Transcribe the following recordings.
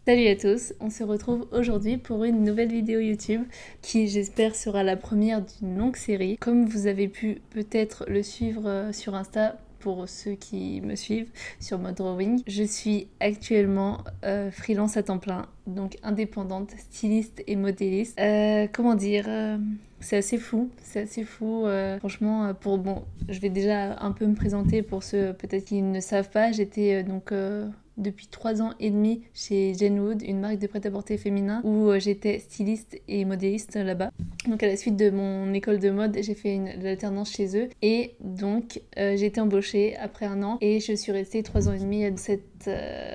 Salut à tous, on se retrouve aujourd'hui pour une nouvelle vidéo YouTube qui j'espère sera la première d'une longue série. Comme vous avez pu peut-être le suivre sur Insta, pour ceux qui me suivent sur Mode Drawing, je suis actuellement freelance à temps plein, donc indépendante, styliste et modéliste. C'est assez fou, franchement, je vais déjà un peu me présenter pour ceux peut-être qui ne savent pas. J'étais depuis 3 ans et demi chez Jenwood, une marque de prêt-à-porter féminin, où j'étais styliste et modéliste là-bas. Donc à la suite de mon école de mode, j'ai fait l'alternance chez eux et donc j'ai été embauchée après 1 an et je suis restée 3 ans et demi dans cette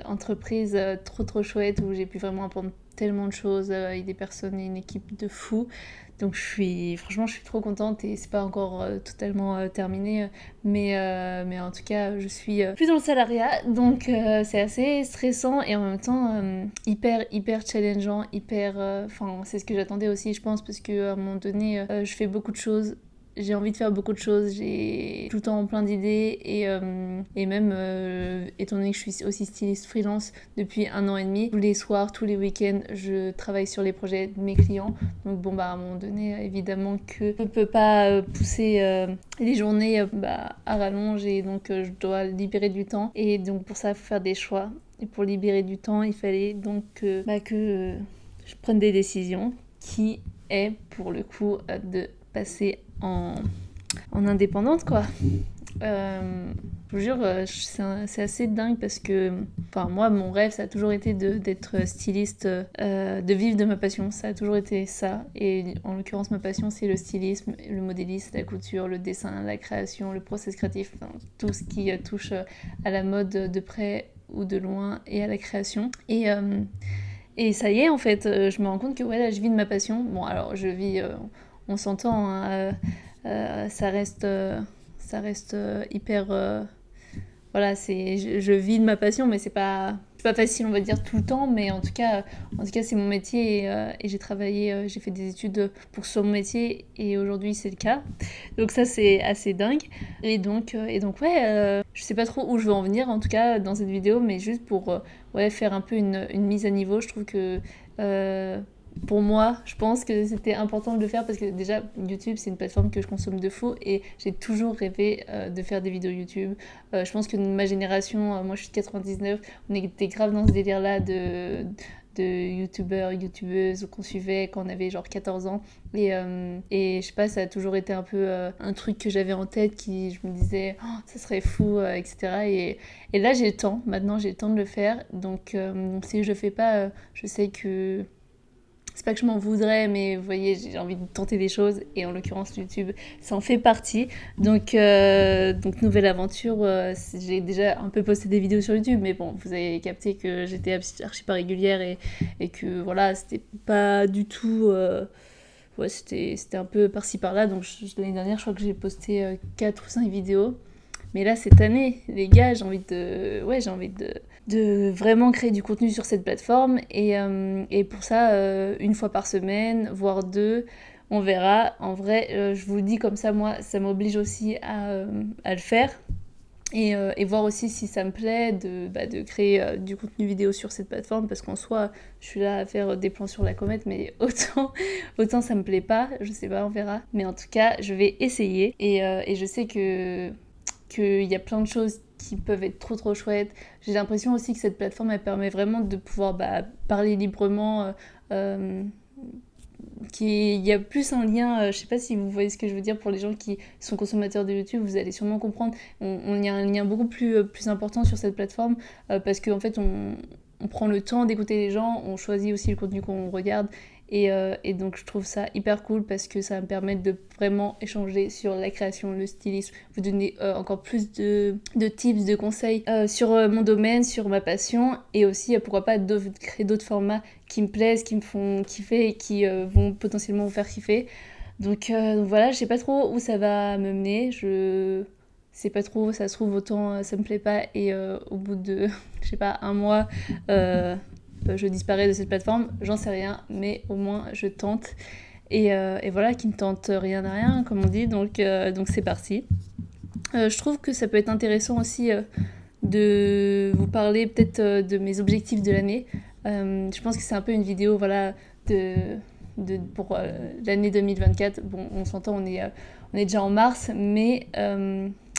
entreprise trop chouette où j'ai pu vraiment apprendre tellement de choses avec des personnes et une équipe de fous. Donc franchement je suis trop contente et c'est pas encore totalement terminé, mais en tout cas je suis plus dans le salariat, donc c'est assez stressant et en même temps hyper challengeant, c'est ce que j'attendais aussi je pense, parce que à un moment donné je fais beaucoup de choses. J'ai envie de faire beaucoup de choses, j'ai tout le temps plein d'idées et même étant donné que je suis aussi styliste freelance depuis 1 an et demi, tous les soirs, tous les week-ends, je travaille sur les projets de mes clients. Donc à un moment donné, évidemment que je ne peux pas pousser les journées à rallonge et donc je dois libérer du temps. Et donc pour ça, il faut faire des choix. Et pour libérer du temps, il fallait donc que je prenne des décisions qui est pour le coup de passer en indépendante quoi. Je vous jure, c'est assez dingue parce que moi mon rêve ça a toujours été d'être styliste, de vivre de ma passion, ça a toujours été ça, et en l'occurrence ma passion c'est le stylisme, le modélisme, la couture, le dessin, la création, le process créatif, tout ce qui touche à la mode de près ou de loin et à la création. Et ça y est en fait, je me rends compte que ouais là je vis de ma passion. Bon alors je vis, on s'entend, hein, ça reste hyper. Voilà, je vis de ma passion, mais c'est pas facile, on va dire, tout le temps. Mais en tout cas c'est mon métier et j'ai travaillé, j'ai fait des études pour ce métier et aujourd'hui c'est le cas. Donc ça c'est assez dingue. Et donc ouais, je sais pas trop où je veux en venir en tout cas dans cette vidéo, mais juste pour ouais, faire un peu une mise à niveau. Je trouve que pour moi, je pense que c'était important de le faire parce que déjà, YouTube, c'est une plateforme que je consomme de fou et j'ai toujours rêvé de faire des vidéos YouTube. Je pense que ma génération, moi je suis de 99, on était grave dans ce délire-là de youtubeurs, youtubeuses qu'on suivait quand on avait genre 14 ans. Et je sais pas, ça a toujours été un peu un truc que j'avais en tête, qui je me disais, oh, ça serait fou, etc. Et là, j'ai le temps, maintenant j'ai le temps de le faire. Donc si je le fais pas, je sais que c'est pas que je m'en voudrais, mais vous voyez, j'ai envie de tenter des choses et en l'occurrence YouTube, ça en fait partie. Donc nouvelle aventure, j'ai déjà un peu posté des vidéos sur YouTube, mais bon, vous avez capté que j'étais archi pas régulière et que voilà, c'était pas du tout... ouais, c'était un peu par-ci par-là, donc l'année dernière, je crois que j'ai posté 4 ou 5 vidéos. Mais là, cette année, les gars, j'ai envie de vraiment créer du contenu sur cette plateforme. Et pour ça, 1 fois par semaine, voire 2, on verra. En vrai, je vous le dis comme ça, moi, ça m'oblige aussi à le faire. Et voir aussi si ça me plaît de créer du contenu vidéo sur cette plateforme, parce qu'en soi je suis là à faire des plans sur la comète, mais autant ça me plaît pas, je sais pas, on verra, mais en tout cas je vais essayer et je sais qu'il y a plein de choses qui peuvent être trop chouettes. J'ai l'impression aussi que cette plateforme elle permet vraiment de pouvoir parler librement, il y a plus un lien, je sais pas si vous voyez ce que je veux dire, pour les gens qui sont consommateurs de YouTube, vous allez sûrement comprendre. Il y a un lien beaucoup plus important sur cette plateforme, parce qu'en fait on prend le temps d'écouter les gens, on choisit aussi le contenu qu'on regarde. Et donc je trouve ça hyper cool parce que ça va me permettre de vraiment échanger sur la création, le stylisme, vous donner encore plus de tips, de conseils sur mon domaine, sur ma passion, et aussi pourquoi pas créer d'autres formats qui me plaisent, qui me font kiffer et qui vont potentiellement vous faire kiffer. Donc voilà, je sais pas trop où ça va me mener, je sais pas trop, ça se trouve autant ça me plaît pas et au bout de je sais pas 1 mois je disparais de cette plateforme, j'en sais rien, mais au moins je tente. Et voilà, qui ne tente rien à rien, comme on dit, donc c'est parti. Je trouve que ça peut être intéressant aussi de vous parler peut-être de mes objectifs de l'année. Je pense que c'est un peu une vidéo voilà, pour l'année 2024. Bon, on s'entend, on est déjà en mars, mais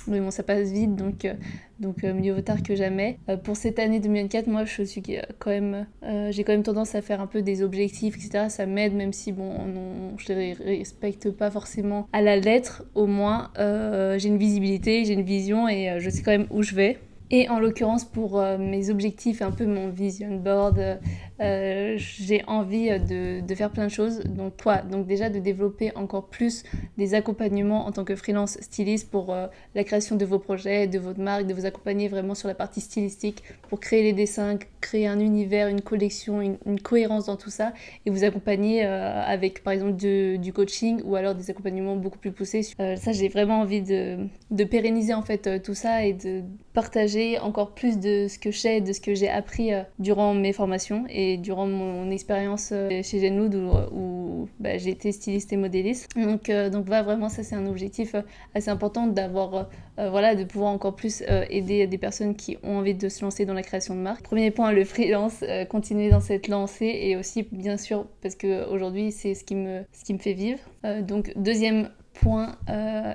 bon, ça passe vite, donc mieux vaut tard que jamais. Pour cette année 2024, moi, j'ai quand même tendance à faire un peu des objectifs, etc. Ça m'aide, même si bon, je les respecte pas forcément à la lettre. Au moins, j'ai une visibilité, j'ai une vision et je sais quand même où je vais. Et en l'occurrence, pour mes objectifs, un peu mon vision board, j'ai envie de faire plein de choses. Donc, donc déjà de développer encore plus des accompagnements en tant que freelance styliste pour la création de vos projets, de votre marque, de vous accompagner vraiment sur la partie stylistique pour créer les dessins, créer un univers, une collection, une cohérence dans tout ça et vous accompagner avec par exemple du coaching ou alors des accompagnements beaucoup plus poussés. Ça, j'ai vraiment envie de pérenniser en fait tout ça et de partager encore plus de ce que je sais, de ce que j'ai appris durant mes formations et durant mon expérience chez Genwood où j'ai été styliste et modéliste. Donc vraiment ça c'est un objectif assez important d'avoir de pouvoir encore plus aider des personnes qui ont envie de se lancer dans la création de marque. Premier point, le freelance, continuer dans cette lancée et aussi bien sûr parce qu'aujourd'hui c'est ce qui me fait vivre. Donc deuxième point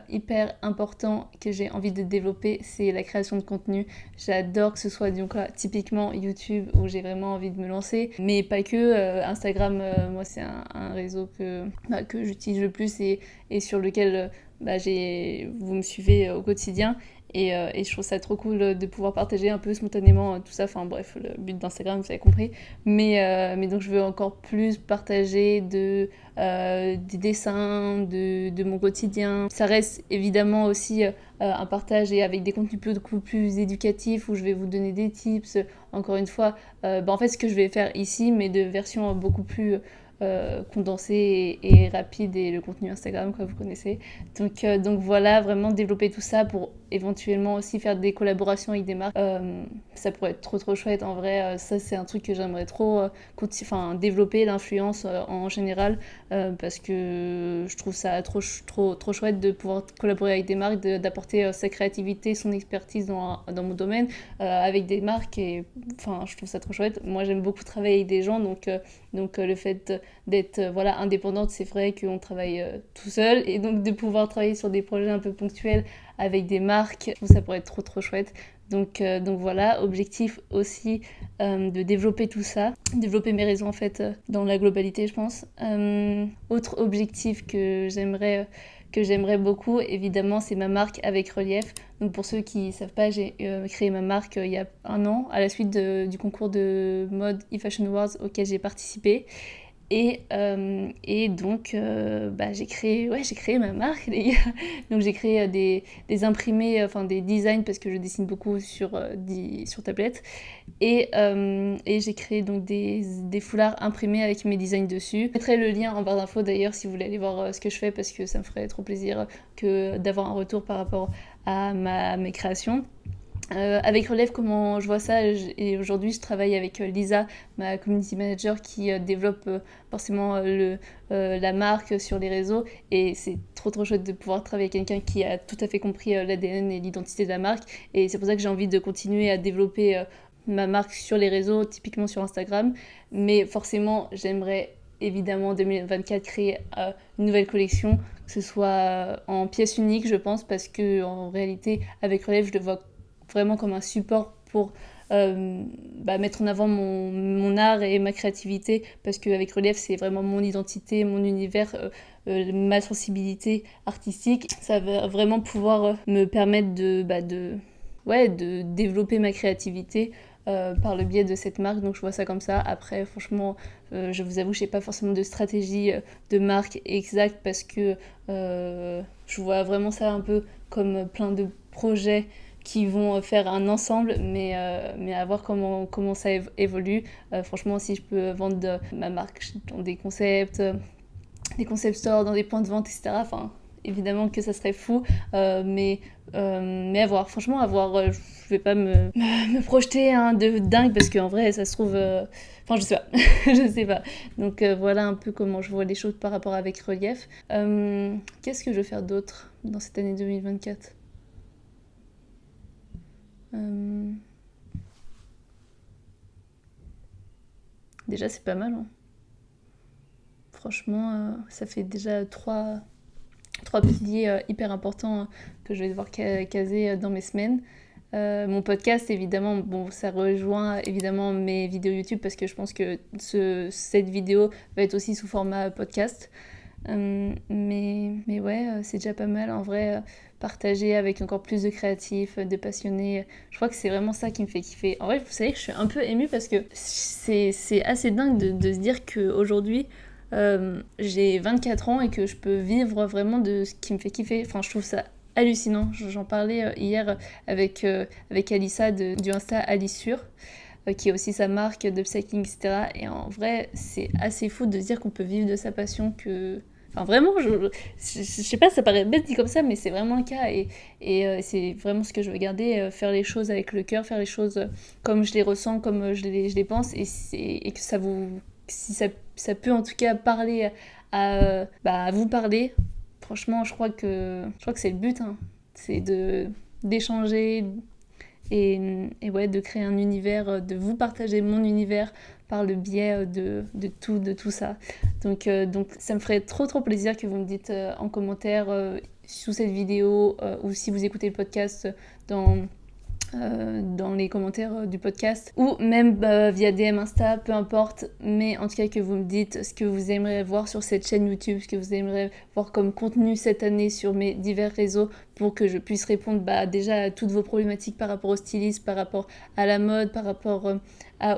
hyper important que j'ai envie de développer, c'est la création de contenu. J'adore que ce soit donc là, typiquement YouTube où j'ai vraiment envie de me lancer, mais pas que. Instagram, moi c'est un réseau que j'utilise le plus et sur lequel vous me suivez au quotidien. Et je trouve ça trop cool de pouvoir partager un peu spontanément tout ça. Enfin bref, le but d'Instagram, vous avez compris. Mais donc je veux encore plus partager des dessins, de mon quotidien. Ça reste évidemment aussi un partage et avec des contenus beaucoup plus éducatifs où je vais vous donner des tips. Encore une fois, en fait ce que je vais faire ici, mais de version beaucoup plus condensé et rapide et le contenu Instagram quoi vous connaissez donc voilà vraiment développer tout ça pour éventuellement aussi faire des collaborations avec des marques ça pourrait être trop chouette en vrai ça c'est un truc que j'aimerais trop développer l'influence en général parce que je trouve ça trop chouette de pouvoir collaborer avec des marques d'apporter sa créativité son expertise dans mon domaine avec des marques et enfin je trouve ça trop chouette moi j'aime beaucoup travailler avec des gens donc le fait d'être indépendante, c'est vrai qu'on travaille tout seul et donc de pouvoir travailler sur des projets un peu ponctuels avec des marques, ça pourrait être trop chouette. Donc voilà, objectif aussi de développer tout ça, développer mes réseaux en fait dans la globalité je pense. Autre objectif que j'aimerais beaucoup, évidemment, c'est ma marque avec relief. Donc pour ceux qui ne savent pas, j'ai créé ma marque il y a 1 an à la suite du concours de mode eFashion Awards auquel j'ai participé. Et donc, j'ai créé ma marque, les gars. Donc, j'ai créé des imprimés, des designs parce que je dessine beaucoup sur tablette. Et j'ai créé donc des foulards imprimés avec mes designs dessus. Je mettrai le lien en barre d'infos d'ailleurs si vous voulez aller voir ce que je fais parce que ça me ferait trop plaisir d'avoir un retour par rapport à mes créations. Avec Relève, comment je vois ça, et aujourd'hui je travaille avec Lisa, ma community manager qui développe forcément la marque sur les réseaux et c'est trop chouette de pouvoir travailler avec quelqu'un qui a tout à fait compris l'ADN et l'identité de la marque et c'est pour ça que j'ai envie de continuer à développer ma marque sur les réseaux, typiquement sur Instagram, mais forcément j'aimerais évidemment en 2024 créer une nouvelle collection, que ce soit en pièce unique je pense parce que en réalité avec Relève je le vois vraiment comme un support pour mettre en avant mon art et ma créativité parce qu'avec Relief c'est vraiment mon identité, mon univers, ma sensibilité artistique. Ça va vraiment pouvoir me permettre de développer ma créativité par le biais de cette marque, donc je vois ça comme ça. Après franchement je vous avoue je n'ai pas forcément de stratégie de marque exacte parce que je vois vraiment ça un peu comme plein de projets qui vont faire un ensemble, mais à voir comment ça évolue. Franchement, si je peux vendre ma marque dans des concept stores, dans des points de vente, etc., enfin, évidemment que ça serait fou, mais à voir. Franchement, à voir. Je vais pas me projeter de dingue, parce qu'en vrai, ça se trouve... Enfin, je sais pas. je sais pas. Donc voilà un peu comment je vois les choses par rapport avec Relief. Qu'est-ce que je veux faire d'autre dans cette année 2024 ? déjà c'est pas mal. Hein. Franchement, ça fait déjà trois piliers hyper importants que je vais devoir caser dans mes semaines. Mon podcast, évidemment, bon, ça rejoint évidemment mes vidéos YouTube parce que je pense que cette vidéo va être aussi sous format podcast. Mais ouais, c'est déjà pas mal. En vrai, partager avec encore plus de créatifs, de passionnés, je crois que c'est vraiment ça qui me fait kiffer. En vrai, vous savez que je suis un peu émue parce que c'est assez dingue de se dire qu'aujourd'hui, j'ai 24 ans et que je peux vivre vraiment de ce qui me fait kiffer. Enfin, je trouve ça hallucinant. J'en parlais hier avec Alissa du Insta Alissure, qui a aussi sa marque d'upcycling, etc. Et en vrai, c'est assez fou de se dire qu'on peut vivre de sa passion que... Enfin, vraiment, je sais pas, ça paraît bête dit comme ça, mais c'est vraiment le cas. Et c'est vraiment ce que je veux garder, faire les choses avec le cœur, faire les choses comme je les ressens, comme je les pense. Et que ça vous... Si ça peut en tout cas parler à vous parler, franchement, je crois que c'est le but. Hein. C'est d'échanger et ouais, de créer un univers, de vous partager mon univers par le biais de tout ça. Donc ça me ferait trop plaisir que vous me dites en commentaire sous cette vidéo ou si vous écoutez le podcast dans les commentaires du podcast ou même via DM Insta, peu importe, mais en tout cas que vous me dites ce que vous aimeriez voir sur cette chaîne YouTube, ce que vous aimeriez voir comme contenu cette année sur mes divers réseaux pour que je puisse répondre déjà à toutes vos problématiques par rapport au stylisme, par rapport à la mode, par rapport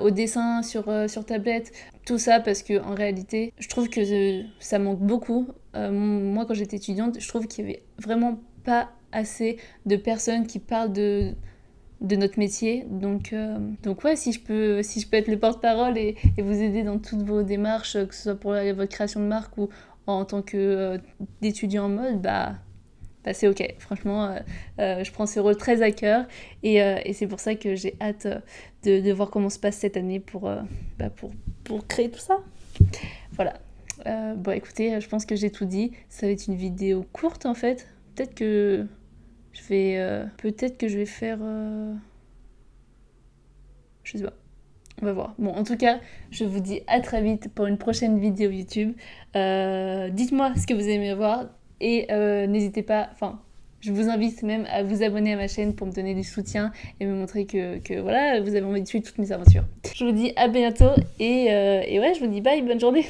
au dessin sur tablette, tout ça parce que en réalité je trouve que ça manque beaucoup. Moi quand j'étais étudiante, je trouve qu'il y avait vraiment pas assez de personnes qui parlent de notre métier. Donc ouais, si je peux être le porte-parole et vous aider dans toutes vos démarches, que ce soit pour votre création de marque ou en tant que d'étudiant en mode, c'est ok. Franchement, je prends ce rôle très à cœur et c'est pour ça que j'ai hâte de voir comment se passe cette année pour créer tout ça. Voilà. Bon, écoutez, je pense que j'ai tout dit. Ça va être une vidéo courte en fait. Peut-être que je vais faire... Je sais pas. On va voir. Bon, en tout cas, je vous dis à très vite pour une prochaine vidéo YouTube. Dites-moi ce que vous aimez voir et n'hésitez pas... Enfin, je vous invite même à vous abonner à ma chaîne pour me donner du soutien et me montrer que voilà, vous avez envie de suivre toutes mes aventures. Je vous dis à bientôt et ouais, je vous dis bye, bonne journée.